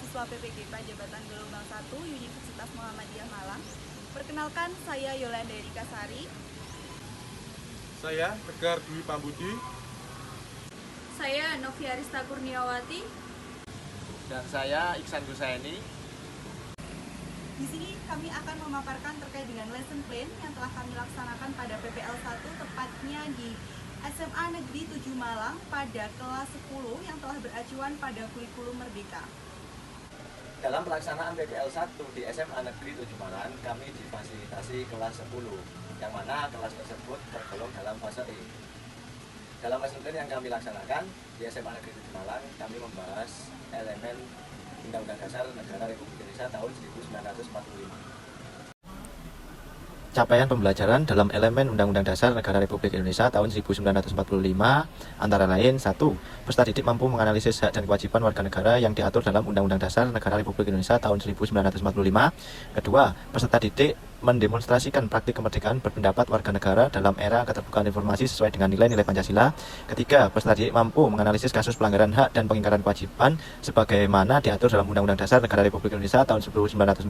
mahasiswa PPGPA Jabatan Gelombang 1 Universitas Muhammadiyah Malang. Perkenalkan, saya Yolanda Erika Sari. Saya Tegar Dwi Pambudi. Saya Novia Arista Kurniawati. Dan saya Iksan Gusaini. Di sini kami akan memaparkan terkait dengan lesson plan yang telah kami laksanakan pada PPL 1, tepatnya di SMA Negeri 7 Malang pada kelas 10 yang telah beracuan pada kurikulum Merdeka. Dalam pelaksanaan PPL 1 di SMA Negeri 7 Malang, kami difasilitasi kelas 10, yang mana kelas tersebut tergolong dalam fase E. Dalam lesson plan yang kami laksanakan di SMA Negeri 7 Malang, kami membahas elemen Undang-Undang Dasar Negara Republik Indonesia tahun 1945. Capaian pembelajaran dalam elemen Undang-Undang Dasar Negara Republik Indonesia tahun 1945 antara lain: 1. Peserta didik mampu menganalisis hak dan kewajiban warga negara yang diatur dalam Undang-Undang Dasar Negara Republik Indonesia tahun 1945. 2. Peserta didik mendemonstrasikan praktik kemerdekaan berpendapat warga negara dalam era keterbukaan informasi sesuai dengan nilai-nilai Pancasila. 3. Peserta didik mampu menganalisis kasus pelanggaran hak dan pengingkaran kewajiban sebagaimana diatur dalam Undang-Undang Dasar Negara Republik Indonesia tahun 1945.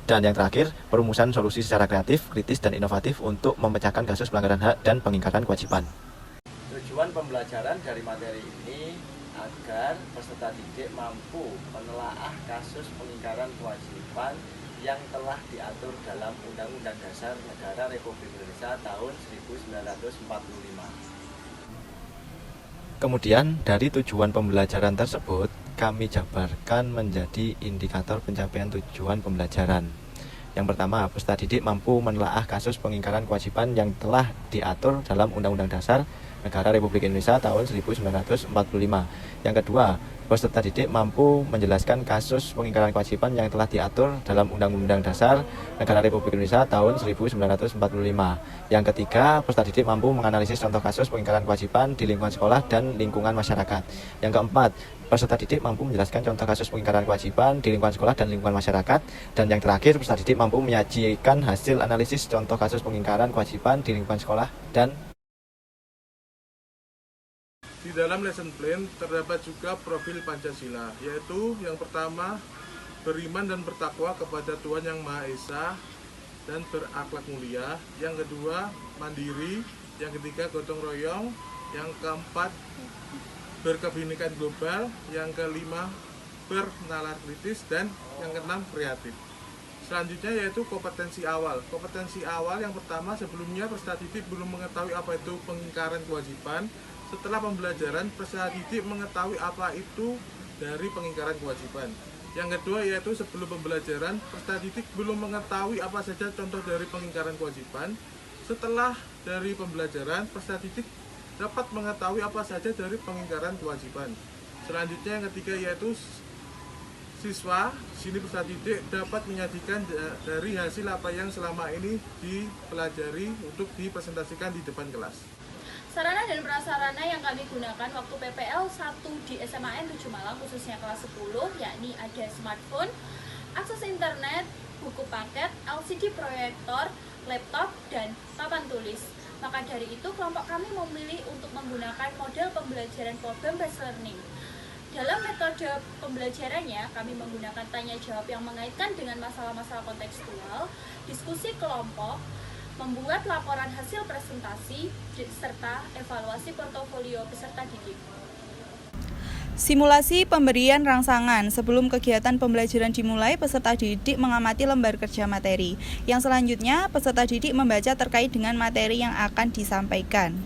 Dan yang terakhir, perumusan solusi secara kreatif, kritis, dan inovatif untuk memecahkan kasus pelanggaran hak dan pengingkaran kewajiban. Tujuan pembelajaran dari materi ini agar peserta didik mampu menelaah kasus pengingkaran kewajiban yang telah diatur dalam Undang-Undang Dasar Negara Republik Indonesia tahun 1945. Kemudian dari tujuan pembelajaran tersebut, kami jabarkan menjadi indikator pencapaian tujuan pembelajaran. Yang pertama, peserta didik mampu menelaah kasus pengingkaran kewajiban yang telah diatur dalam Undang-Undang Dasar Negara Republik Indonesia tahun 1945. Yang kedua, peserta didik mampu menjelaskan kasus pengingkaran kewajiban yang telah diatur dalam Undang-Undang Dasar Negara Republik Indonesia tahun 1945. Yang ketiga, peserta didik mampu menganalisis contoh kasus pengingkaran kewajiban di lingkungan sekolah dan lingkungan masyarakat. Yang keempat, peserta didik mampu menjelaskan contoh kasus pengingkaran kewajiban di lingkungan sekolah dan lingkungan masyarakat. Dan yang terakhir, peserta didik mampu menyajikan hasil analisis contoh kasus pengingkaran kewajiban di lingkungan sekolah dan Di dalam lesson plan terdapat juga profil Pancasila, yaitu yang pertama, beriman dan bertakwa kepada Tuhan Yang Maha Esa dan berakhlak mulia. Yang kedua, mandiri. Yang ketiga, gotong royong. Yang keempat, berkebinekaan global. Yang kelima, bernalar kritis. Dan yang keenam, kreatif. Selanjutnya yaitu kompetensi awal. Kompetensi awal yang pertama, sebelumnya peserta didik belum mengetahui apa itu pengingkaran kewajiban. Setelah pembelajaran, peserta didik mengetahui apa itu dari pengingkaran kewajiban. Yang kedua yaitu sebelum pembelajaran, peserta didik belum mengetahui apa saja contoh dari pengingkaran kewajiban. Setelah dari pembelajaran, peserta didik dapat mengetahui apa saja dari pengingkaran kewajiban. Selanjutnya yang ketiga yaitu siswa, sini peserta didik dapat menyajikan dari hasil apa yang selama ini dipelajari untuk dipresentasikan di depan kelas. Sarana dan prasarana yang kami gunakan waktu PPL 1 di SMAN 7 Malang khususnya kelas 10 yakni ada smartphone, akses internet, buku paket, LCD proyektor, laptop, dan papan tulis. Maka dari itu kelompok kami memilih untuk menggunakan model pembelajaran problem based learning. Dalam metode pembelajarannya, kami menggunakan tanya jawab yang mengaitkan dengan masalah-masalah kontekstual, diskusi kelompok, membuat laporan hasil presentasi, serta evaluasi portofolio peserta didik. Simulasi pemberian rangsangan. Sebelum kegiatan pembelajaran dimulai, peserta didik mengamati lembar kerja materi. Yang selanjutnya, peserta didik membaca terkait dengan materi yang akan disampaikan.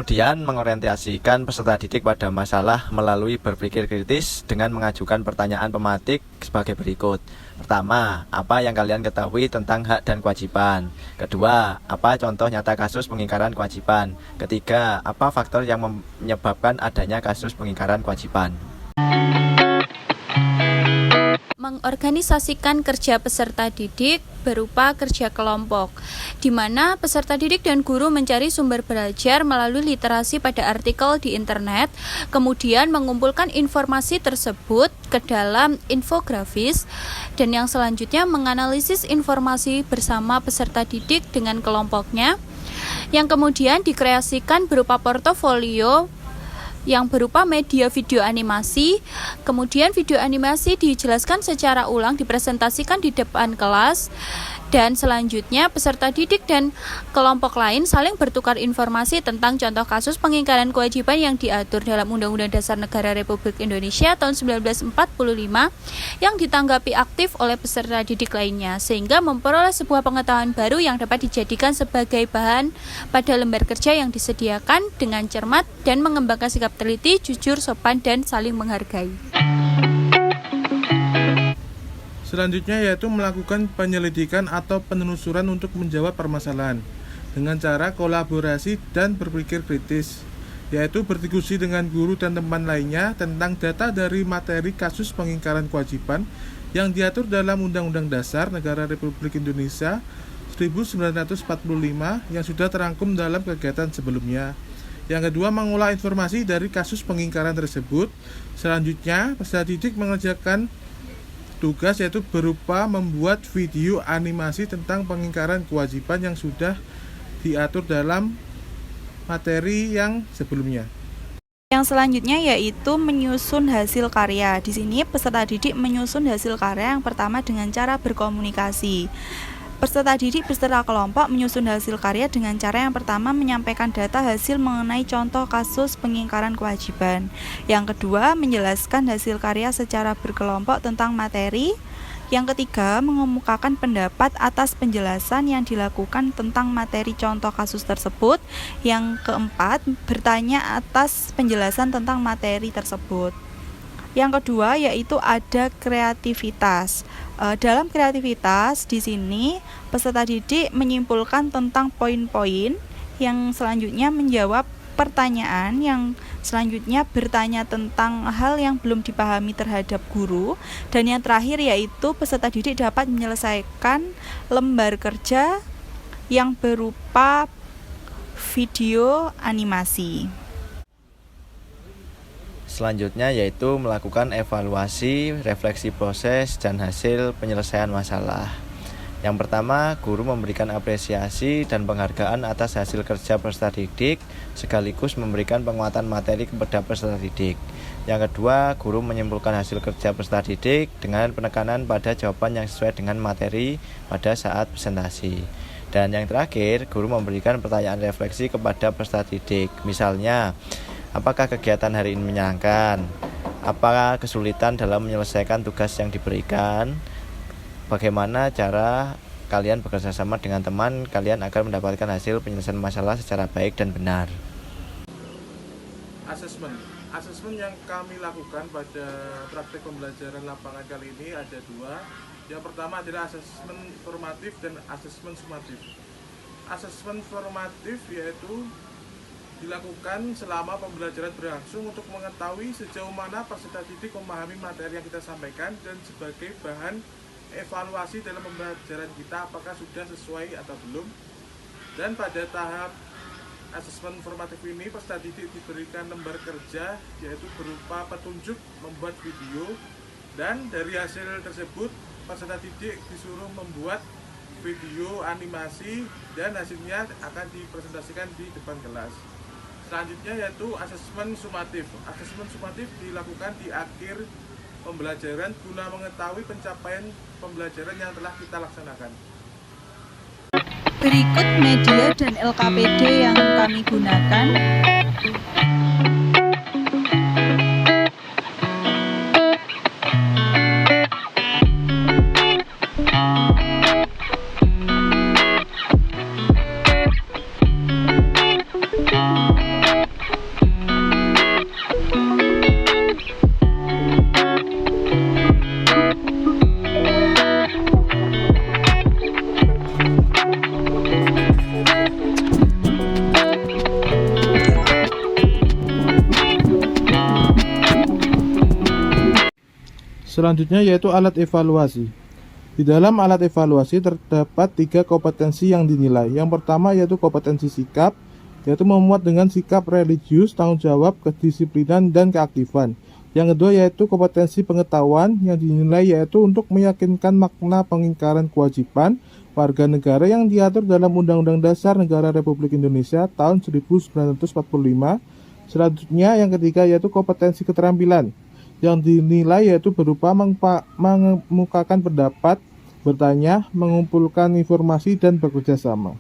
kemudian mengorientasikan peserta didik pada masalah melalui berpikir kritis dengan mengajukan pertanyaan pematik sebagai berikut. Pertama, apa yang kalian ketahui tentang hak dan kewajiban? Kedua, apa contoh nyata kasus pengingkaran kewajiban? Ketiga, apa faktor yang menyebabkan adanya kasus pengingkaran kewajiban? mengorganisasikan kerja peserta didik berupa kerja kelompok, di mana peserta didik dan guru mencari sumber belajar melalui literasi pada artikel di internet, kemudian mengumpulkan informasi tersebut ke dalam infografis, dan yang selanjutnya menganalisis informasi bersama peserta didik dengan kelompoknya, yang kemudian dikreasikan berupa portofolio yang berupa media video animasi. Kemudian video animasi dijelaskan secara ulang, dipresentasikan di depan kelas, dan selanjutnya peserta didik dan kelompok lain saling bertukar informasi tentang contoh kasus pengingkaran kewajiban yang diatur dalam Undang-Undang Dasar Negara Republik Indonesia tahun 1945 yang ditanggapi aktif oleh peserta didik lainnya, sehingga memperoleh sebuah pengetahuan baru yang dapat dijadikan sebagai bahan pada lembar kerja yang disediakan dengan cermat dan mengembangkan sikap teliti, jujur, sopan, dan saling menghargai. Selanjutnya yaitu melakukan penyelidikan atau penelusuran untuk menjawab permasalahan dengan cara kolaborasi dan berpikir kritis, yaitu berdiskusi dengan guru dan teman lainnya tentang data dari materi kasus pengingkaran kewajiban yang diatur dalam Undang-Undang Dasar Negara Republik Indonesia 1945 yang sudah terangkum dalam kegiatan sebelumnya. Yang kedua, mengolah informasi dari kasus pengingkaran tersebut. Selanjutnya, peserta didik mengerjakan tugas yaitu berupa membuat video animasi tentang pengingkaran kewajiban yang sudah diatur dalam materi yang sebelumnya. Yang selanjutnya yaitu menyusun hasil karya. Di sini peserta didik menyusun hasil karya yang pertama dengan cara berkomunikasi. Peserta didik beserta kelompok menyusun hasil karya dengan cara yang pertama menyampaikan data hasil mengenai contoh kasus pengingkaran kewajiban. Yang kedua, menjelaskan hasil karya secara berkelompok tentang materi. Yang ketiga, mengemukakan pendapat atas penjelasan yang dilakukan tentang materi contoh kasus tersebut. Yang keempat, bertanya atas penjelasan tentang materi tersebut. Yang kedua yaitu ada kreativitas. Dalam kreativitas di sini peserta didik menyimpulkan tentang poin-poin, yang selanjutnya menjawab pertanyaan, yang selanjutnya bertanya tentang hal yang belum dipahami terhadap guru, dan yang terakhir yaitu peserta didik dapat menyelesaikan lembar kerja yang berupa video animasi. Selanjutnya yaitu melakukan evaluasi, refleksi proses, dan hasil penyelesaian masalah. Yang pertama, guru memberikan apresiasi dan penghargaan atas hasil kerja peserta didik, sekaligus memberikan penguatan materi kepada peserta didik. Yang kedua, guru menyimpulkan hasil kerja peserta didik dengan penekanan pada jawaban yang sesuai dengan materi pada saat presentasi. Dan yang terakhir, guru memberikan pertanyaan refleksi kepada peserta didik. Misalnya, apakah kegiatan hari ini menyenangkan? Apakah kesulitan dalam menyelesaikan tugas yang diberikan? Bagaimana cara kalian bekerja sama dengan teman kalian agar mendapatkan hasil penyelesaian masalah secara baik dan benar? Asesmen yang kami lakukan pada praktik pembelajaran lapangan kali ini ada dua. Yang pertama adalah asesmen formatif dan asesmen sumatif. Asesmen formatif yaitu dilakukan selama pembelajaran berlangsung untuk mengetahui sejauh mana peserta didik memahami materi yang kita sampaikan dan sebagai bahan evaluasi dalam pembelajaran kita apakah sudah sesuai atau belum. Dan pada tahap asesmen formatif ini peserta didik diberikan lembar kerja yaitu berupa petunjuk membuat video, dan dari hasil tersebut peserta didik disuruh membuat video animasi dan hasilnya akan dipresentasikan di depan kelas. Selanjutnya yaitu asesmen sumatif. Asesmen sumatif dilakukan di akhir pembelajaran guna mengetahui pencapaian pembelajaran yang telah kita laksanakan. Berikut media dan LKPD yang kami gunakan. Selanjutnya yaitu alat evaluasi. Di dalam alat evaluasi terdapat 3 kompetensi yang dinilai. Yang pertama yaitu kompetensi sikap, yaitu memuat dengan sikap religius, tanggung jawab, kedisiplinan, dan keaktifan. Yang kedua yaitu kompetensi pengetahuan yang dinilai yaitu untuk meyakinkan makna pengingkaran kewajiban warga negara yang diatur dalam Undang-Undang Dasar Negara Republik Indonesia tahun 1945. Selanjutnya yang ketiga yaitu kompetensi keterampilan yang dinilai yaitu berupa mengemukakan pendapat, bertanya, mengumpulkan informasi, dan bekerja sama.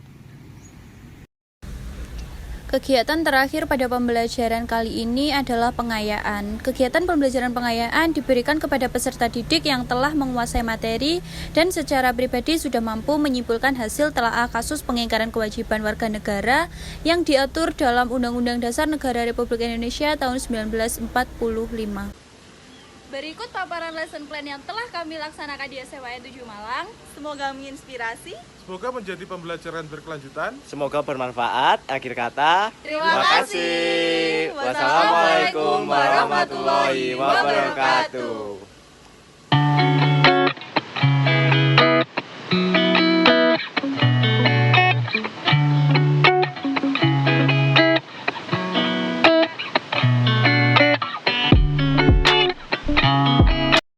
Kegiatan terakhir pada pembelajaran kali ini adalah pengayaan. Kegiatan pembelajaran pengayaan diberikan kepada peserta didik yang telah menguasai materi dan secara pribadi sudah mampu menyimpulkan hasil telaah kasus pengingkaran kewajiban warga negara yang diatur dalam Undang-Undang Dasar Negara Republik Indonesia tahun 1945. Berikut paparan lesson plan yang telah kami laksanakan di SMAN 7 Malang. Semoga menginspirasi. Semoga menjadi pembelajaran berkelanjutan. Semoga bermanfaat. Akhir kata, Terima kasih. Wassalamualaikum warahmatullahi wabarakatuh.